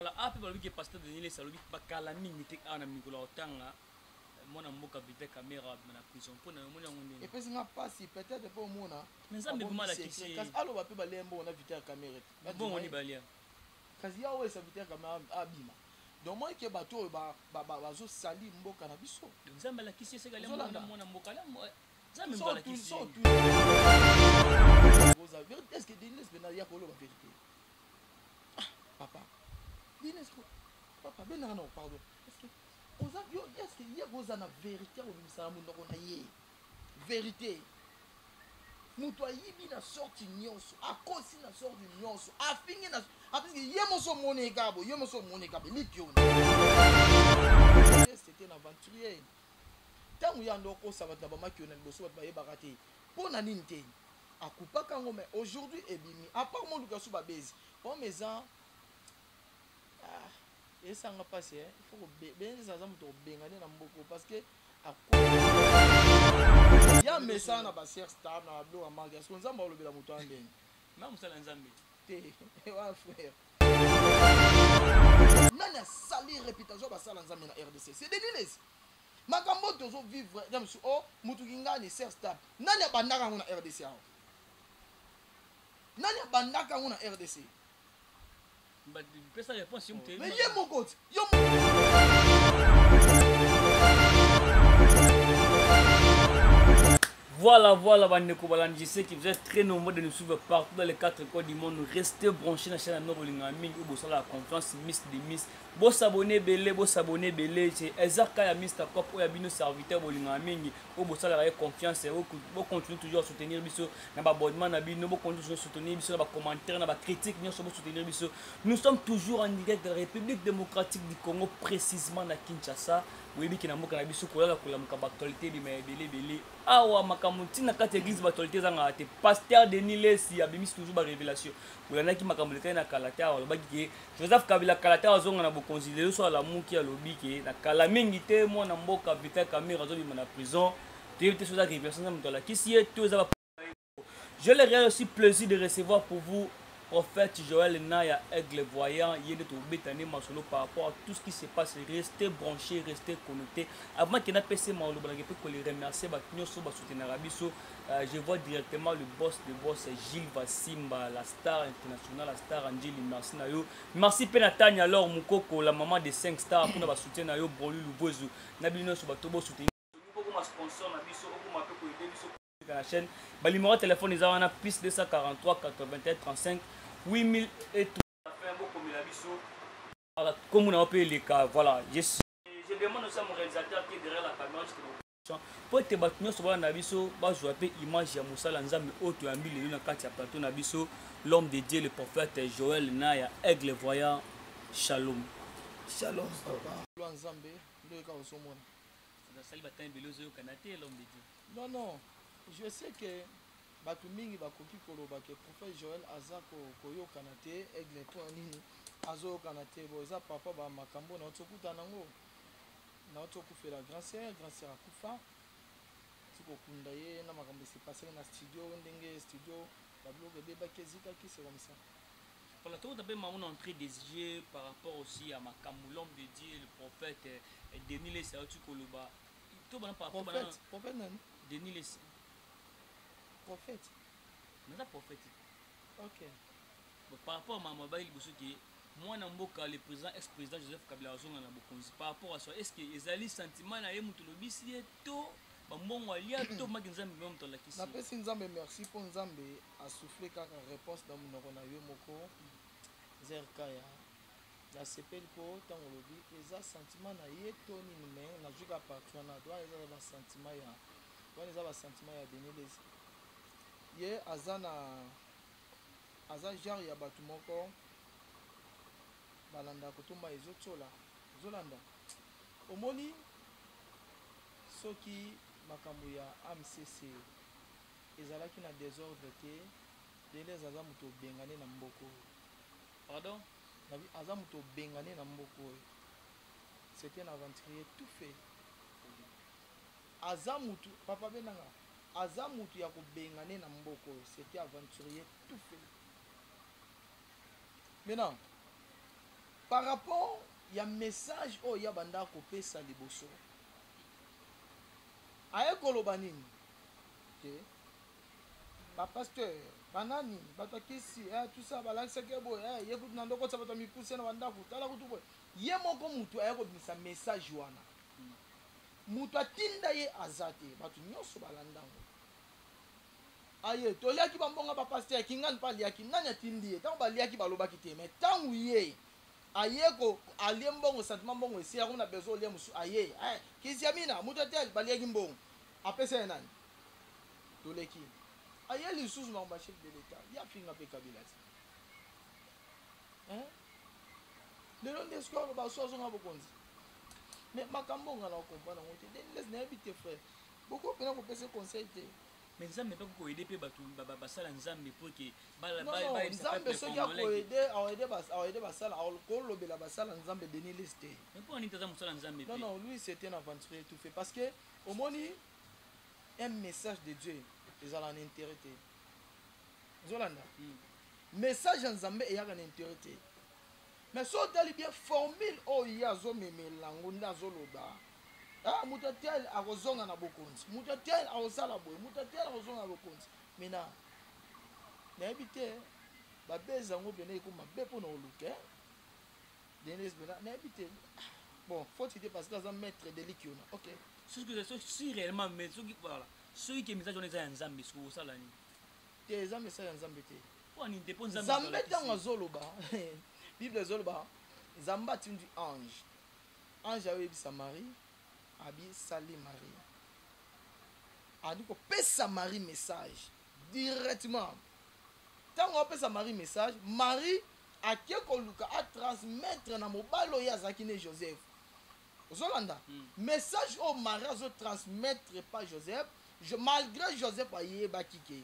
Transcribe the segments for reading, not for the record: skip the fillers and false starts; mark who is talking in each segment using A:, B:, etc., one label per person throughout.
A: Voilà, après le que pasteur Denis les salobi pas calami n'était en amicula otanga mon amour capitaine caméra dans la prison pour na mon on
B: et puis c'est pas si peut-être pas au monde
A: mais ça me mal à qui c'est
B: parce alors va pas lembo on a vite caméra
A: bon on y balia
B: kasi ya ouais ça vite caméra abima donc moi que bateau ba zo sali mboka na biso
A: donc ça mal à qui c'est galé mon amour kala ça me mal à qui c'est
B: est-ce que Denis Bena ya ko lo vérité papa Denis papa ben non pardon est-ce que y a goza na vérité au bimisa mu ndoko na ye vérité mutu ayibi na sorti nyonso akosi na sorti nyonso afingi na apiski ye moso moneka bo likio c'était un aventurier tangu ya ndoko sabata ba makio na liboso ba yebaka te pona nini te akupaka ngo mais aujourd'hui ebimi à part mon lukasu ba bezi on maison et ça n'a pas passé il faut bien ça ça muto bengane na mboko parce que ya mesa na ba ser star na blo amanga est-ce qu'on zamba olobela muto andeni
A: na musala nzambe
B: te wa frère nani asali réputation basala nzambe na RDC c'est des niles makambo tozo vivre jamsu o mutu kingani ser star nani abandaka ngo na RDC aho nani abandaka ngo na RDC
A: bah pesa réponse yo muteli
B: mais ye mon côté yo
A: Voilà, je sais que vous êtes très nombreux de nous suivre partout dans les 4 coins du monde. Restez branchés dans la chaîne Nobolinga Ming ou vous la confiance Miss de Miss. Vous s'abonnez belé, c'est Ezaka ya Mr. Cop ou ya bino serviteur Bolinga Ming ou vous la confiance et vous continuez toujours à soutenir biso na ba abonnement na bino, vous continuez toujours à soutenir biso na ba commentaire na ba critique, nous sommes soutenir biso. Nous sommes toujours en direct de la République démocratique du Congo, précisément na Kinshasa. Oui, qui n'a pas biso ko la actualité de belé awa makamuti na kati église batolité zanga te pasteur Denis Lesi a bimis toujours ba révélation bolana ki makamulika na kalata wala baki Joseph Kabila kalata azonga na bokonzi lelo so la muki ya lobiki na kala mingi te mo na mboka vita caméra zo na prison te te so za révélation na mtola kisi to za je le réel aussi plaisir de recevoir pour vous prophète Joël Naya Aigle Voyant, il est de bétané masolo par rapport à tout ce qui se passe. Restez branchés, restez connectés. Avant qu'il n'ait pas ces mots, je les remercier. Je vois directement le boss Gilles Vassimba, la star internationale, la star Angeli. Merci Nayo. Merci Penatania alors Mukoko, la maman des 5 stars pour nous soutenir Nayo Brolu Lubozu. Nabino sur Batobo soutenir. Beaucoup de sponsors, Nabiso, beaucoup de la chaîne. Le numéro de téléphone est à plus 243 81 35 8000 et tout. Comme on a appelé les cas, voilà. Je demande aussi à mon réalisateur qui est derrière la caméra. Pour te battre sur la nabiso, je vais image à Moussa Lanzam, autre ami, le Katia Plateau Nabiso, l'homme de Dieu, le prophète Joël Naya, Aigle Voyant, Shalom.
B: Shalom, papa. Lanzambe, le cas au sommet. Non. Je sais que bato mingi bakoki koloba ke prophète Joël azako koyokana te aigle to nini azoyokana te bo eza papa ba makambo na otokuta nango na otokufela grand sœur akufa tikokunda ye na makambo se passé na studio ndenge studio babloke bebaki ezikaki c'est comme ça.
A: Voilà, tout d'abord on a entré des yeux par rapport aussi à makambo l'homme de Dieu le prophète Denis Lesi Koloba tout bon par rapport
B: prophète nani
A: Denis Lesi
B: prophète.
A: Mais ça prophète.
B: Ok.
A: Bon, par rapport à Maman Baïl Boussouki, moi, le président, ex-président Joseph Kabila, par rapport à ça, est-ce que les alliés sentiments na yemuto lobisi to ba mbongo alia to makinzambe même to la kisi.
B: Na pesi nzambe merci pour nzambe a soufflé kaka réponse dans mon na yo moko zerkaya. La sepel ko tango lobi eza sentiment na ye to ni mais na juka partout na doit eza ba sentiment ya. Doit eza ba sentiment ya Denis Lesi. Ye aza genre ya bato moko balanda kotumba ezolanda omoni soki makambo ya AMCC ezalaki na désordre te Deleuze aza moto bengane na mboko
A: pardon
B: aza moto bengane na mboko c'était un aventurier tout fait aza moto papa benanga aza mutu ya kobengane na mboko c'était aventurier tout fait maintenant par rapport il y a message oh ya banda kopesa liboso aye koloba nini te bapasteur banani bato akisi tout ça balakisaki boye ye kutu na ndoko tsa bato mikuse na bandako tala kutu boye ye moko mutu aye kobimisa message wana mutu atinda ye aza te bato nyonso balandango aye toliaki bambonga bapasteur kingani mpa aliaki nani atindi ye ntango baliaki balobaki te mais ntango ye aye ko alie mbongo sentiment mbongo esi yako na besoin olia mosu aye kisi ya mina mutu atel baliaki mbongo apesa ye nani toleki aye lisusu na ba chef de l'état ya finga pe kabila ti lelo nde siko aloba so azonga bokonzi mais makambo nga na comprendre ngo te laisse nayebi te frère beaucoup pena kopesa conseil te
A: mais nzambe mpe kokoyede mpe bato basala nzambe po ke
B: nzambe soki akoyede basala kolobela basala nzambe deni lese te
A: mais mpo nini taza mosala nzambe
B: non non lui c'était un aventurier tout fait parce que omoni un message de Dieu ezala na intérêt te ozolanda message ya nzambe eyaka na intérêt te mais so otali bien formule oyo ye azomemela yango nde azoloba mutu atel akozonga na bokonzi mutu atel akozala boye mutu atel akozonga na bokonzi mina nayebi te babeza yango bena ekoma mabe mpo na oluke nayebi te bon faut ide parce que aza maître de likiona ok
A: si réellement mais soki voilà soki ke message wana eza ya nzambe soki osala nini
B: te eza message ya nzambe te
A: mponi te mpo
B: nzambe ntango azoloba bible ezoloba nzambe atindi ange ange ayoyebisa marie abisali marie adi kopesa marie message directement ntango apesa marie message marie ake koluka atransmettre na mobali oyo azalaki ne joseph ozolanda message oyo marie azotransmettre pa joseph malgré joseph ayebaki ke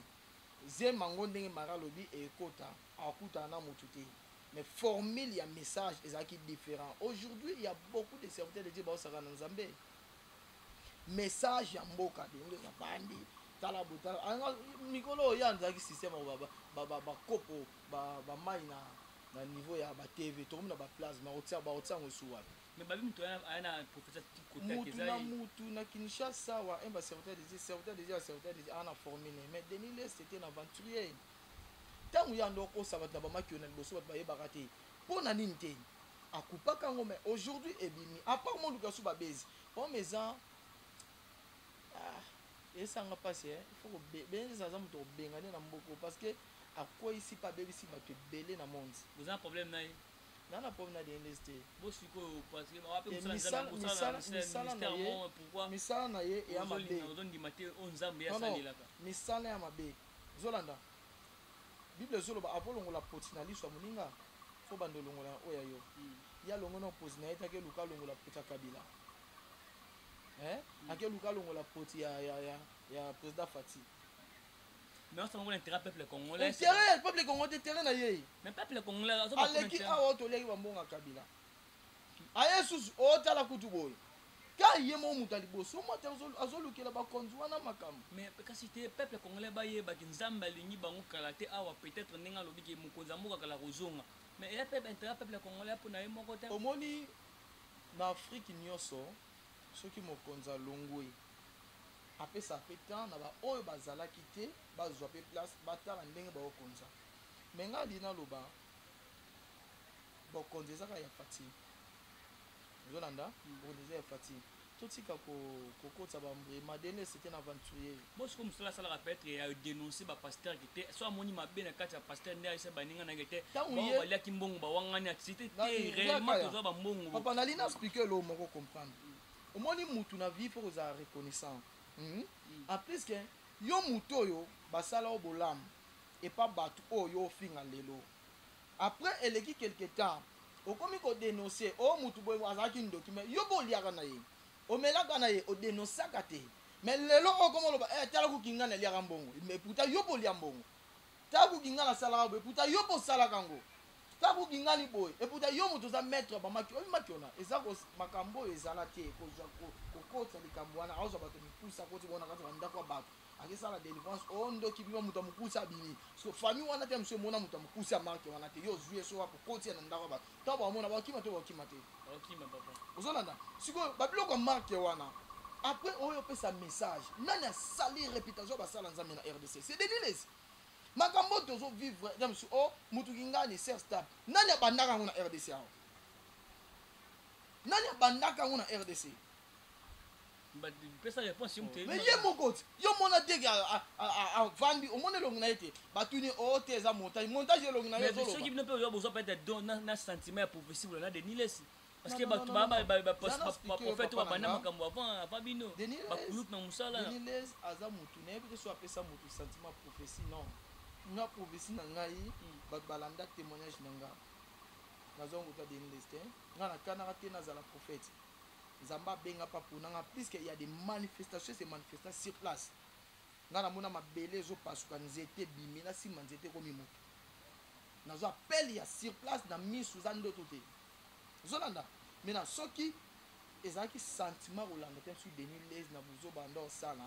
B: zemango ndenge marie alobi ekota akutana na motu te mais formule ya message ezalaki différent. Aujourd'hui il y a beaucoup de serviteurs de Dieu baosaka na nzambe message ya mboka ndenge na bandi tala botala mikolo oyo anzaki système bakopo bamai na niveau ya batv tokomi na baplace baotia ngo esu wapi
A: mais babi mutu ayana professeur
B: mutu na Kinshasa wa un serviteur de Dieu ana formé mais Denis Les c'était un aventurier ntango ya ndoko osabata bamaki na liboso bato bayebaka te mpo na nini te akupaka ngo mais aujourd'hui ebimi apart mo luka so babezi pome eza esanga pasi il faut benza za moto obengane na mboko parce que akwisi pa bebisi bato ebele na monde
A: vous avez un problème na ye
B: nana problème na DNS te
A: bosiko parce que
B: misala na ye eya mabe misala ya mabe zolanda bible ezoloba avolongola poti na liso ya moninga fo bando olongola oyo yo ya longo na oposi na ye te akeluka alongola poti ya kabila akeluka alongola poti ya président Fati.
A: Mais on s'en va l'intérêt peuple congolais.
B: Intérêt peuple congolais terrain na ye.
A: Mais peuple congolais
B: aleki awa toleki bambonga kabila. Aye susu otala kutu boy. Ka ye mo mutali boso mo te azolukela bakonzi wana makambo.
A: Mais kasi te peuple congolais ba ye ba kinzamba lingi bango kalaté awa peut-être ndinga lobiki mukonza mboka kala kozonga. Mais ya peuple intérêt peuple congolais pour na ye moko te.
B: Omoni na Afrique nyonso soki mokonza longwe apesa pe temps na ba oyo bazalaki te bazwa pe place batala ndenge baokonza me nga lina loba bokonza ezaka ya Fati ozolanda bokonza eza ya Fati totika kokotsa bambre madene c'était un aventurier
A: bosiko mosala asalaka peut-être ya dénoncer bapasteur ki te so amoni mabe na kati ya pasteur nde aisa baninga na te baliaki mbongo bawangani activité te réellement tozwa bambongo
B: papa nalina expliquer lo moko comprendre omoni mutu na vie faut kozala reconnaissant en plus que yo mutu oyo basala o bolamu epa bato oyo ofinga lelo après eleki quelque temps okomi kodénoncer o mutu boye azalaki ndoki mais yo boliaka na ye omelaka na ye odénonsaka te mais lelo okomi oloba tala kukinga na liaka mbongo mais pourtant yo bolia mbongo tala kukinga na salaka boye pourtant yo bosalaka yango tala kukinga ni boye et pourtant yo mutu oza maître bamaki oyimaki ona eza makambo oyo ezala te kokotisa likambo wana azwa bato mikusa koti bona kati bandako ya bato akesala délivrance ondoki bima moto amokusa bini so famille wana te mosu emona moto amokusa marke wana te yo ozwi so akokotia na ndako bato ntango bamona bakima te bakima te ozolanda sikoyo babiloko ya marke wana après oyo opesa message nani asali réputation basala nzambe na RDC c'est Denilesi makambo tozovivre ya mosu o mutuki ngani ser stab nani abandaka yango na RDC awa nani abandaka yango na RDC
A: pesa réponse yo muteli
B: mais ye moko ti yo mona teke avandi omona elongi na ye te batuni o te eza montage elongi na ye
A: soki bino mpe oyo bozwa peut-être don na sentiment ya prophétie bola na Denilesi parce que baprofete babanda makambo avant bino bakulutu na mosala
B: Denilesi aza mutu nayebi te so apesa mutu sentiment prophétie non nga prophétie na ngai bato balanda témoignage na nga nazonguta Denilesi te nga nakanaka te nazala prophète nzambe abenga mpa mponanga puisque il y a des manifestations c'est manifestation sur place nga namona mabele ezopasuka nzete bimi na nsima nzete ekomi moto nazwa appel ya sur place na misu eza ndoto te ozolanda maintenant soki ezalaki sentiment kolanda te mosu Denilesi na bozobanda osala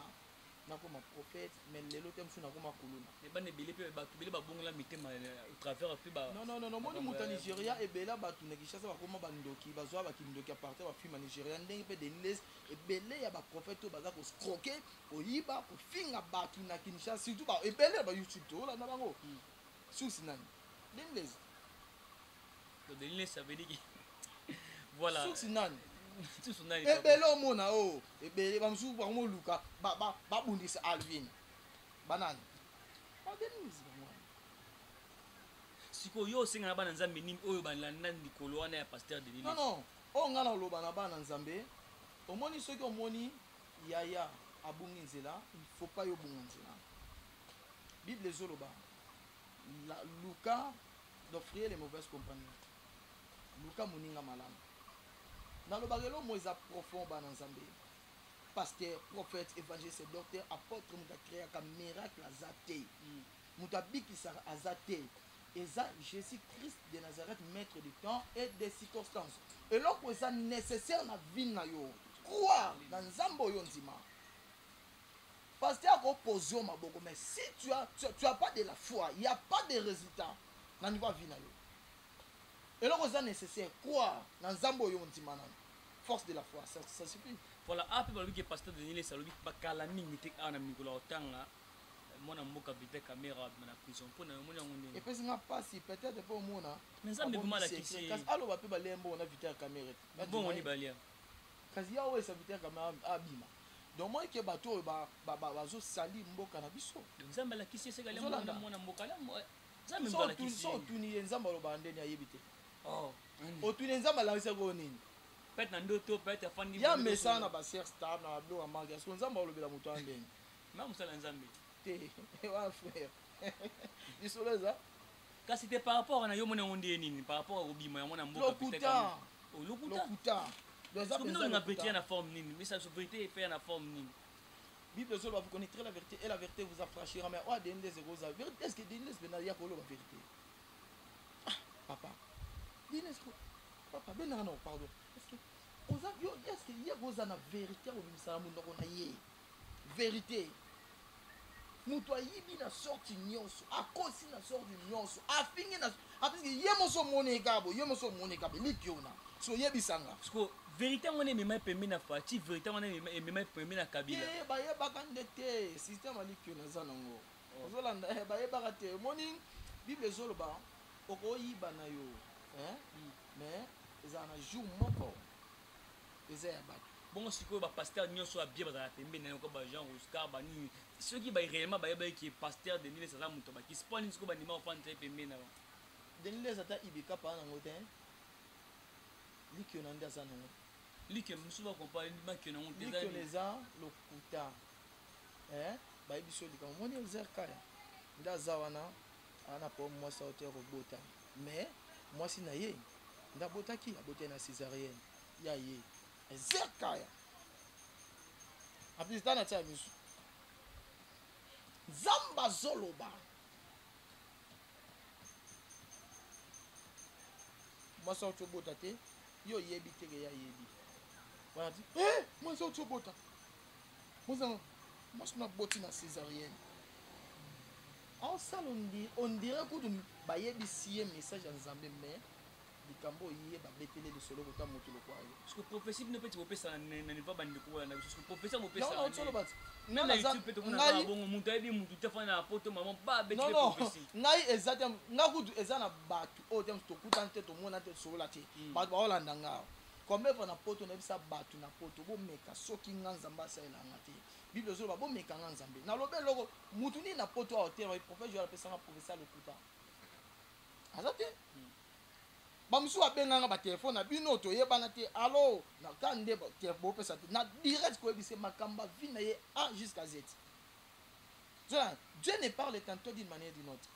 B: nakoma prophète mais lelo te mosu nakoma kolona
A: bana ebele mpe bato ebele babongola mitema au travers mpe
B: non moni moto ya Nigeria ebele bato na Kinshasa bakoma bandoki bazwa bakindoki ya partir bafilme ya Nigeria ndenge mpe Denilesi ebele ya baprophète oyo baza koscroke koyiba kofinga bato na Kinshasa surtout ebele ya bayoutube to olanda bango susi nani
A: Denilesi ça veut dire que voilà
B: susi nani ebele omona o ebele bamosusu bakomoluka babundisa Alvin banani Denilesi bamwana
A: sikoyo yo osengana bana nzambe nini oyo balanda likolo wana ya pasteur Denilesi
B: non oyo ngai naloba na bana nzambe omoni soki omoni yaya abungi nzela il faut pas yo bunga nzela bible ezoloba luka d'offrir les mauvaises compagnies luka moninga malamu nalobaka elomo eza profond bana nzambe pasteur prophète évangéliste docteur apôtre moto akreaka miracle aza te moto abikisaka aza te eza Jésus Christ de Nazareth maître du temps et des circonstances eloko eza nécessaire na vie na yo croire na nzambe oyo ndima pasteur akopose yo maboko mais si tu as pas de la foi il y a pas de résultat na niveau ya vie na yo eloko eza nécessaire croire na nzambe oyo ndima nano force de la foi ça suffit
A: voilà ape balobi ke pasteur Denilesi alobi bakala mingi te awa na mikolo ya kotanga mwana mboka vite caméra na prison mpona omoni yango ndenge
B: epesi nga mpasi peut-être mpo omona
A: mais nzambe vraiment alakisi
B: kasi aloba mpe balembo ona vite ya caméra
A: bongo ni balia
B: kasi ya oyo esa vite ya caméra abima donc moi ke bato oyo bazosali mboka na biso
A: nzambe alakisi eseka mwana mboka nzambe
B: so otuni ye nzambe alobaka ndeni ayebi te otuni nzambe alakisaki oyo nini
A: peut-être na ndoto peut-être afandi
B: ya mesana na baser star na babiloko ya marke asko nzambe alobela moto ya ndeni
A: ma mosala nzambe
B: te wa frère lisolo eza
A: kasi te par rapport na yo mona yango ndenge nini par rapport akobima ya mwana mboka
B: lokuta
A: olinga vérité na forme nini mais sa vérité efe na forme nini
B: bible ezoloba vous connaîtrez la vérité et la vérité vous affranchira mais oyo Denilesi ekoza vérité est-ce que Denilesi pena ya koloba vérité papa Denilesi papa benanga na pardon est-ce que oza yo est-ce que ye koza na vérité akobimisana mondoko na ye vérité moto ayibi na sorti nyonso akosi na sorti nyonso afingi na apiske ye moso omoneka bo ye moso omoneka bo likiona so yebisanga
A: parce vérité ngone emema pembe na Fati vérité ngone emema pembe na Kabila
B: bayebaka nde te système alikiona eza nango ozolanda bayebaka te omoni bible ezoloba okoyiba na yo mais ezala na jour moko eza ya bato
A: bongo sikoyo bapasteur nyonso abie bazala pembe na yoko bajean oscar banini soki réellement bayebaki pasteur Denilesi aza moto bakisi mpo nini sikoyo bandima kofanda pembe na
B: Denilesi ata ibika paa nango te likiona nde aza nango
A: likiona mosusu bakompare bakiona ngo te
B: likiona eza lokuta bayebi so likambo omoni ezer kaya nde aza wana ana po mwasi aote kobota mais mwasi na ye nde abotaki abotaki na césarienne ya ye ezer kaya aplisita na tia miso nzambe azoloba mwasi aote obota te yo yebi teke ya yebi wana ti mwasi aote obota mwasi moi je boti na césarienne en salle on dirait que bayebisi ye message ya Nzambe mais likambo ye babetele lisolo kota moto lokwayo
A: parce que prophétie ne peut pas opesa na niva bande ko wala parce que prophétie mo pesa
B: non non bati
A: même na YouTube peut na bongo mutu ayebi mutu te fana poto maman ba betele prophétie
B: ngai exactement ngakudu eza na batu o tem to kuta nte to mona te sola te batu ba olanda ngao combien fois na poto na bisa batu na poto bo meka soki nganzamba sa elanga te bible zo ba bo meka nganzambe na lobe loko mutu ni na poto a hotel prophète Joël pesa na professeur le kuta azate bamusu abenganga ba telefone na bino to yebana te allo na kande ba telefone pesa te na direct ko ebise makamba vie na ye A jusqu'à Z. Dieu ne parle tantôt d'une manière d'une autre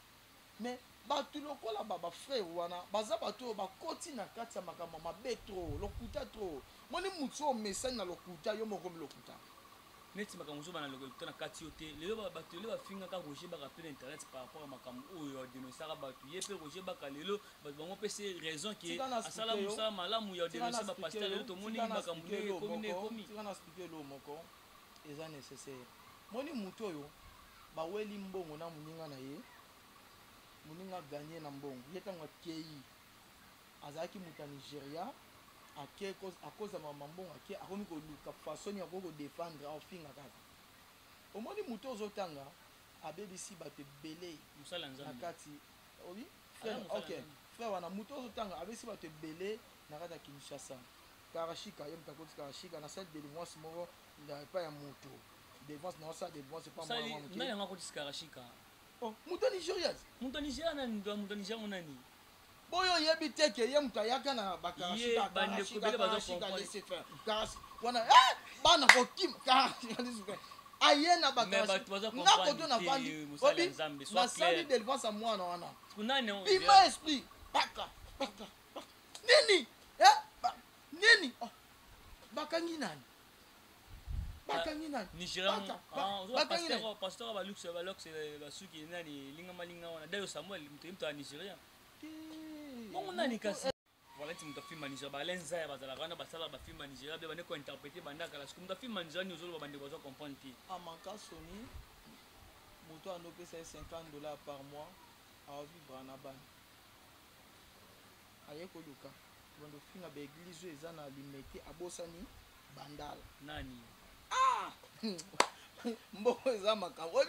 B: mais batu lokola baba frère wana baza bato bakoti na kati ya makambo mabe trop lokuta trop moni mutu o message na lokuta yo moko lokuta
A: neti makambo zo bana lokuta na kati yo te lelo bato lelo bafinga ka Roger baka pe internet par rapport à makambo oyo dénoncer bato ye pe Roger baka lelo bato bango pe c'est raison qui asala musa malamu ya dénoncer ba pasteur lelo to moni makambo ne komi
B: tika na expliquer lo moko eza nécessaire moni mutu oyo ba weli mbongo na muninga na ye muninga gagné na mbongo yetango akei azaki muta Nigeria ake à cause de maman mbongo ake akomi ko luka façon ya ko défendre au finga kaka omoni muto ozotanga abebisi bato belé
A: musala nzambe
B: na kati oui frère OK frère wana muto ozotanga abebisi bato belé na kati ya Kinshasa karashika yem takoti karashika na salle de délivrance moko na pas ya muto délivrance na ça délivrance pas moi
A: na yanga ko karashika
B: oh muto Nigeria
A: na ndo muto Nigeria nani
B: boyo yebi teke ye mutu ayaka na bakarashika
A: bande kubele bazo
B: comprendre wana bana kokim karashika aye na bakarashika nakoto na vandi obi na sali délivrance ya mwana wana bima esprit baka nini nini bakangi nani
A: Nigeria pasteur ba luxe ba suki nani linga malinga wana dayo Samuel mtu wa Nigeria bongo nani kasi voilà tu muta film Nigeria ba lenza ya bazala kana basala ba film Nigeria ba ne ko interpréter bandaka la skum muta film Nigeria ni ozolo ba bande bazo comprendre ti
B: amanka soni muto anopesa $50 par mois a vivre na bana aye ko luka bando finga ba église eza na limité abosani bandala
A: nani
B: mboko eza makambo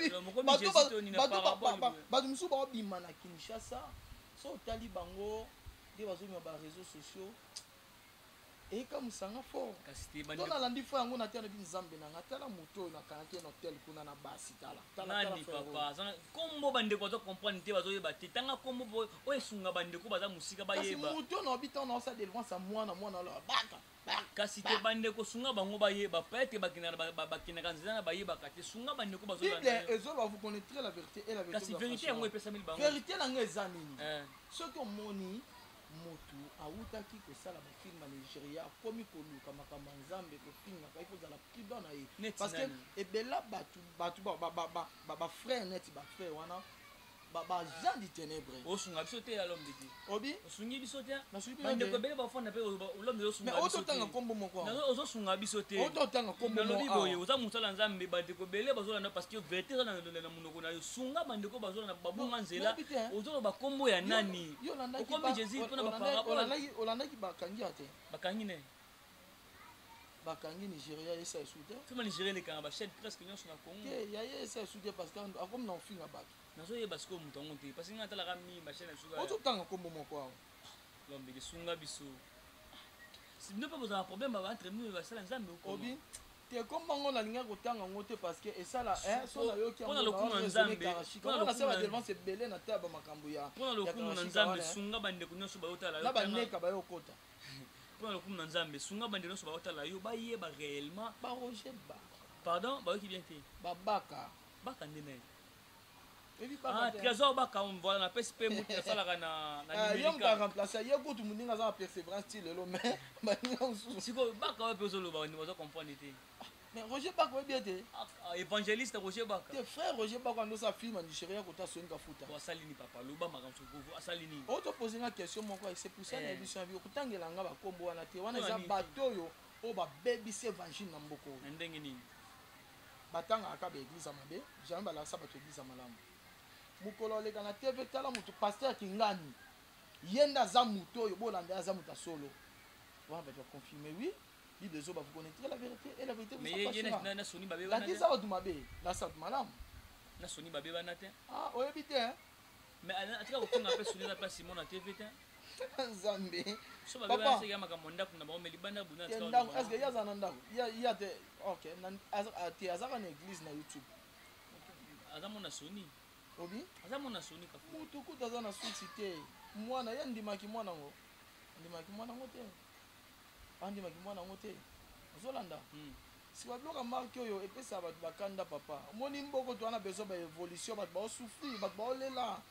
B: bato mosusu baobima na Kinshasa so otali bango nde bazomema ba réseaux sociaux eyekamusanga fort to nalandi fo yango natya na bi Nzambe nanga tala moto oyo nakanaki na hotel kuna na basi
A: nani papa kombo bandeko bazo comprendre te bazoyeba te tanga kombo oyo esunga bandeko baza mosika bayeba
B: moto na obita na osa délivrance ya mwana olo baka
A: kasi te bandeko sunga bango bayeba peut-être bakinaka nzela na bayebaka te sunga bandeko
B: bazolanda ezoloba vous connaîtrez la vérité et la vérité
A: kasi vérité yango epesameli bango
B: vérité nango eza nini soki omoni motu awutaki kosala bafilme ya Nigeria akomi koluka makambo ya Nzambe kofingaka ikozala prudent na ye parce que ebela bato bafrère neti bafrère wana Jean du ténèbre
A: osunga biso te ya l'homme de Dieu
B: obi
A: osungi biso te
B: bandeko
A: ebele bafanda pe l'homme de osunga
B: biso te ototanga kombo moko
A: ozosunga biso te
B: ototanga kombo
A: moko boye oza mosala Nzambe bandeko ebele bazolanda parce que vérité eza na monoko na yo sunga bandeko bazolanda babunga nzela ozoloba kombo ya nani okomi Jésus mpona baparabole
B: olandaki bakangi ya te
A: bakangi ne
B: bakangi Nigeria esa esu te
A: fima Nigeria elekanga bachaîne presque nyonso na Congo
B: te ya ye esa esu te parce que akomi na ofinga bato
A: nazoyeba sikoyo moto yango te parce que nga atalaka mi bachaîne esuka
B: ozotanga kombo moko awa
A: lombeke sunga biso bino mpe bozala problème entre nous basala Nzambe
B: obi te kombo yango nalinga kotanga yango te parce que esala so nayoki
A: mpona lokumu na Nzambe
B: mpona délivrance ebele na tala bamakambo ya
A: mpona lokumu na Nzambe sunga bandeko nyonso bayotala
B: na baneka bayokota
A: mpona lokumu na Nzambe sunga bandeko nyonso bayotala yo bayeba réellement
B: baroger ba
A: pardon bayoki bien te
B: babaka
A: baka nde naye trésor baka voilà na pesi mpe motu asalaka na
B: numérique remplacer ye kutu moninga aza na persévérance ti lelo mais baninga mosusu
A: sikoyo baka oyo mpe ozoloba bazo comprendre te
B: mais Roger Baka oyebi ete
A: évangéliste Roger Baka
B: te frère Roger Baka andosala film ya Nigeria kota soninga futa
A: asali nini papa loba makambo sokovo asali nini
B: oyo toposenga question moko c'est pour ça na émission ya bio kotangela nga bakombo wana te wana eza bato oyo babebisi évangile na mboko
A: na ndenge nini
B: batanga aka ba église ya mabe jamais balakisa bato église ya malamu mokolo oleka na tv tala moto paster kingani ye nde aza moto oyo bolanda aza moto asolo wana bato baconfirme oui bible ezoba vous connaîtrez la vérité et la vérité vous sera lakisa bato mabe lakisa bato malamu
A: na soni babe bana te
B: ah oyebi te
A: mais atika kotunga mpe soni na place simon na tv te
B: nzambe
A: so babe bana seki ya makambo ndako na bango me libanda buna
B: ndako est ce que ye aza na ndako ya te ok te azaka na église na youtube
A: aza mona soni
B: obi
A: aza mona soni kafu
B: mutu kuta aza na susi te mwana ye andimaki mwana ngo te andimaki mwana ngo te ozolanda si babiloko marke oyo epesa bato bakanda papa omoni mboko towana besoin baévolution bato baosouffrir bato baolela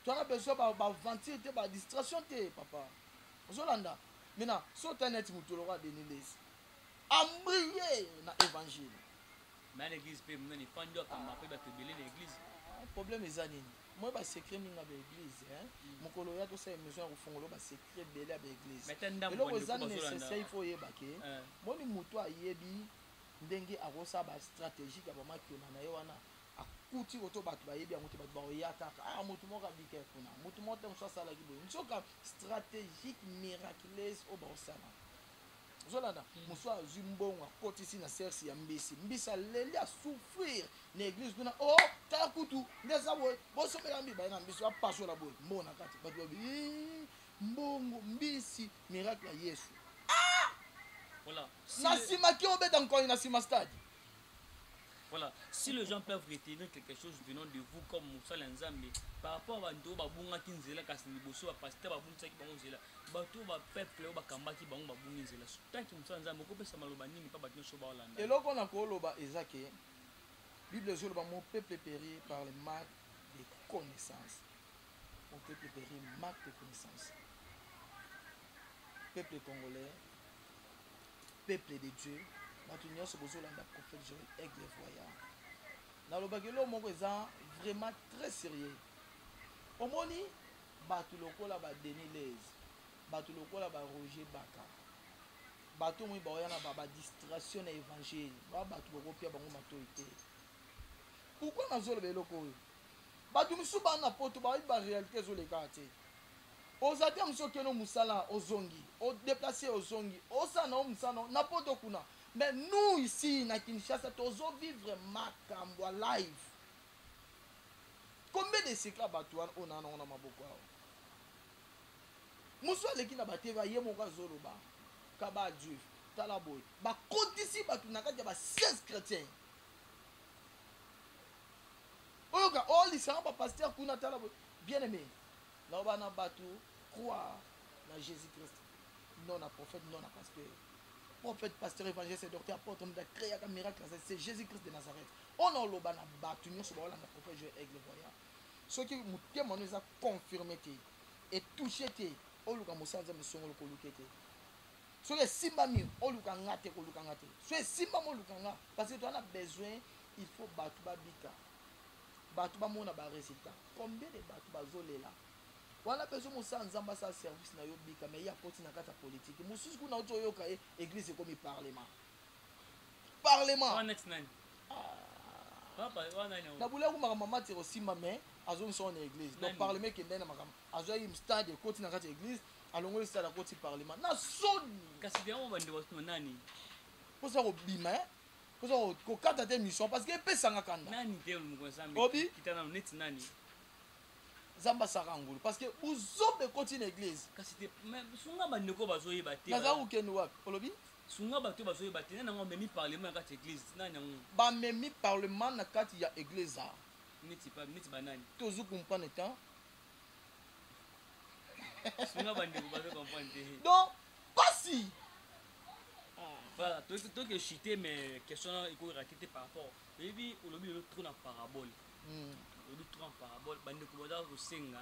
B: towana besoin baventire te badistraction te papa ozolanda maintenant so ta neti motu oloko adenilesi ambrie na évangile
A: mais na église mpe monani fandi akamba mpe bato ebele na église
B: problème eza nini moi basekret mingi ya baéglise mokolo oya tosala émission ya kofongola basekret ebele ya baéglise eloko eza nécessaire il faut oyeba ke moni motu ayebi ndenge akosala bastratégique ya bamakiola na ye wana akuti koto bato bayebi yango te bato baoyataka motu moko abika kuna motu moko te mosu asalaki boye nsoka stratégique miraculeuse oyo baosala ozolanda mosu azwi mbongo akotisi na sersi ya mbisi aleli asouffrir na église kuna o tala kutu nde eza boye bosomela mbi baye na mbisi apasola boye mbongo na kati bato babi mbongo mbisi miracle ya yesu
A: voilà
B: na nsima ki obeta nkoi na nsima stade.
A: Voilà, si les gens peuvent retenir quelque chose venant de vous comme Moussa Nzambe par rapport à Bando Babunga Kinzela Kasni Bosso à pasteur Babunga qui Banzela bato ba peuple ba kamba ki bango Babunga Nzela tant que Moussa Nzambe ko pesa maloba nini pa batno so ba Hollande
B: eloko na ko loba ezake Bible zo loba mon peuple périt par le manque de connaissance. Mon peuple périt manque de connaissance. Peuple congolais, peuple de Dieu, maintenant ce besoin de prophète Joël Aigle voyant. Dans le bagelo moko eza vraiment très sérieux. Omoni batu lokola ba Denis Lez, batu lokola ba Roger Baka. Batu mo ba yana ba distraction na évangile, ba batu boko pia bango matorité. Pourquoi nazo le beloko oyo? Batu misuba na poto ba ba réalité zo le quartier. Ozate msokeno musala ozongi, o déplacer ozongi, osana o musana na poto kuna. Mais nous ici na Kinshasa tozo vivre makambo live. Combien de siècles batuan on a maboko awo. Muso leki na bateva ye moko zoloba. Kaba juif, talaboy. Ba kotisi batu na kati ba 16 chrétiens. Oyoka all lisanga ba pasteur kuna talaboy. Bien aimé. Là bana batu croire na Jésus-Christ. Non na prophète, non na pasteur. Prophète, pasteur, évangéliste, docteur, apôtre, on a créé un miracle, c'est Jésus-Christ de Nazareth. On a l'oba na batu, nous sommes là, le prophète Joël Aigle voyant. Ce qui nous a confirmé et touché, on l'a moussé en disant, on l'a coloqué. Ce qui est simbami, on l'a ngate, on l'a ngate. Ce qui est simbami, on l'a ngate. Parce que tu as besoin, il faut battre babika. Battre bamona ba résultat. Combien de battre bazolé là? On a besoin de ça en sa service na yobika mais il y a porté na kata politique. Mususu kuna oto yoka église comme parlement. Parlement.
A: On est nani. Papa, on a nani.
B: Na bula kuma mama tiro simba mais azon son église. Donc parlement qui ndena makam. Azo im stade côté na kata église, alongo le stade côté parlement. Na son
A: kasi de on bande wasu nani.
B: Pour ça obima. Pour ça ko kata te mission parce que pesa ngakanda.
A: Nani te mu Nzambe.
B: Obi
A: kitana net nani.
B: Zamba sarangulu parce que uzobe continue église
A: kasi te mais sunga bandeko bazoyeba te
B: naza ukenu wapi olobi
A: sunga bato bazoyeba te nana ngo memi parlement na kati église nani ngo
B: ba memi parlement na kati ya église a
A: niti banani
B: tozu comprendre temps
A: sunga bandeko bazo comprendre te
B: donc pasi
A: voilà toi que chuter mais question iko raté par rapport et puis olobi le trop na parabole olobi trop en parabole bandeko baza kosenga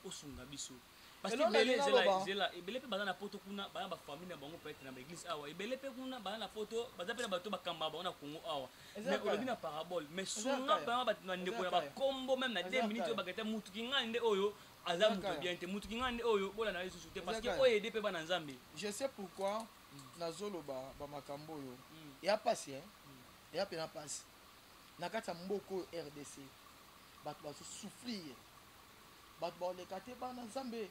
A: osunga biso parce que zela ebele pe baza na poto kuna bana ba famille na bango peut être na église awa ebele pe kuna bana na poto baza pe na bato bakamba bango na Congo awa mais olobi na parabole mais sunga bana ba ndeko na ba kombo même na 2 minutes bakete mutu kingande oyo aza mutu bien te mutu kingande oyo bola na Yesu te parce que oyo ede pe bana Nzambe
B: je sais pourquoi nazoloba ba makambo oyo ya pasi ya pena pasi na kati ya mboka oyo RDC bato bazosouffrir bato baoleka te bana nzambe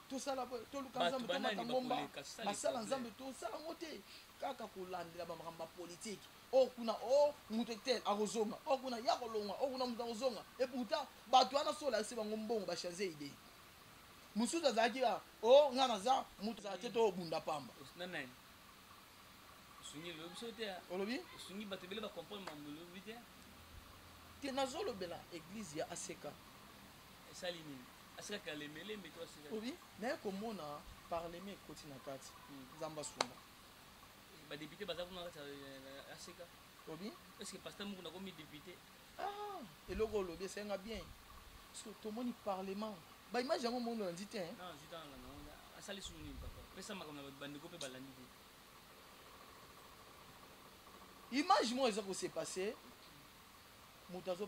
B: tosala toluka nzambe tomata ngomba basala nzambe tosala ngo te kaka kolandela bamakambo ya politike oyo kuna o moto tel akozonga oyo kuna ya kolonga oyo kuna moto akozonga e pourtant bato wana so olakisi bango mbongo bachange idée mosusu azalaki o nga naza moto azala te to obunda pamba olobi te nazolobela eglize ya aseka obi naye komona parleme ekoti na kati nzambe asunga
A: badepute baza kuna kati ya aseka
B: obi
A: est-ce que pasteur moko nakomi député
B: eloko olobi esenga bien parce que tomoni parlement baimage yango mondo nandi te
A: asali sunu nini papa pesa makambo na bandeko mpe balandi te
B: image moko eza kose passe moto azo